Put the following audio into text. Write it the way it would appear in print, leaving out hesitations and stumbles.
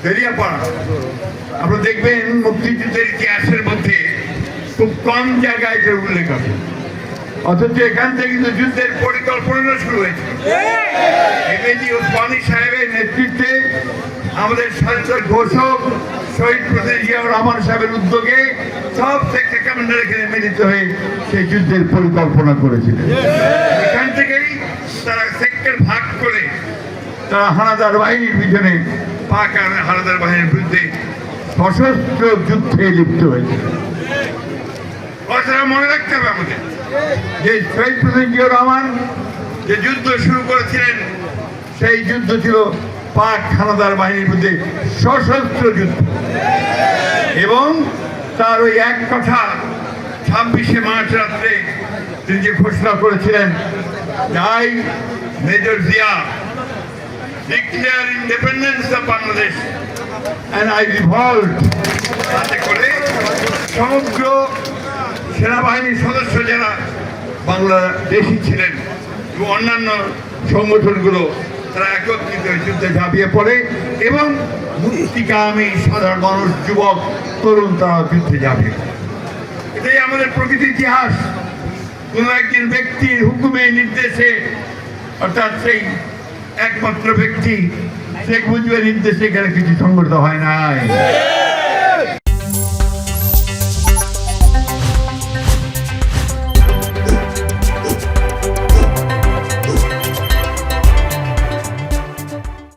দেরিয়াপাড়া। আপনারা দেখবেন মুক্তিযুদ্ধের ইতিহাসের মধ্যে খুব কম জায়গায় এটার উল্লেখ আছে, অথচ এখান থেকে কিন্তু যুদ্ধের পরিকল্পনা শুরু হয়েছে। এমএজি ওসমানী সাহেবের নেতৃত্বে আমাদের স্বাধীনতার ঘোষক শহীদ প্রেসিডেন্ট জিয়াউর রহমান সাহেবের উদ্যোগে সব সেক্টর কমান্ডার এখানে মিলিত হয়ে সেই যুদ্ধের পরিকল্পনা করেছিলেন। এখান থেকেই তারা সেক্টর ভাগ করে তারা হানাদার বাহিনীর পিছনে পাক হানাদার বাহিনীর বিরুদ্ধে সশস্ত্র যুদ্ধে লিপ্ত হয়েছে। কথাটা মনে রাখতে হবে আমাদের, যে শহীদ প্রেসিডেন্ট জিয়াউর রহমান যে যুদ্ধ শুরু করেছিলেন সেই যুদ্ধ ছিল পাক হানাদার বাহিনীর বিরুদ্ধে সশস্ত্র যুদ্ধ। এবং তার ওই এক কথা 26শে মার্চ রাত্রে তিনি যে ঘোষণা করেছিলেন, I, Major Zia, declare independence of Bangladesh and I revolt, তাতে করে সমগ্র সেনাবাহিনীর সদস্য যারা বাংলাদেশি ছিলেন এবং অন্যান্য সংগঠনগুলো তারা একত্রিত যুদ্ধে ঝাঁপিয়ে পড়ে এবং মুক্তিকামী সাধারণ মানুষ, যুবক, তরুণ তারা যুদ্ধে ঝাঁপিয়ে পড়ে। এটাই আমাদের প্রকৃত ইতিহাস। কোন একজন ব্যক্তির হুকুমে নির্দেশে, অর্থাৎ সেই একমাত্র ব্যক্তি শেখ মুজিবের নির্দেশে এখানে কিছু সংগঠিত হয় নাই।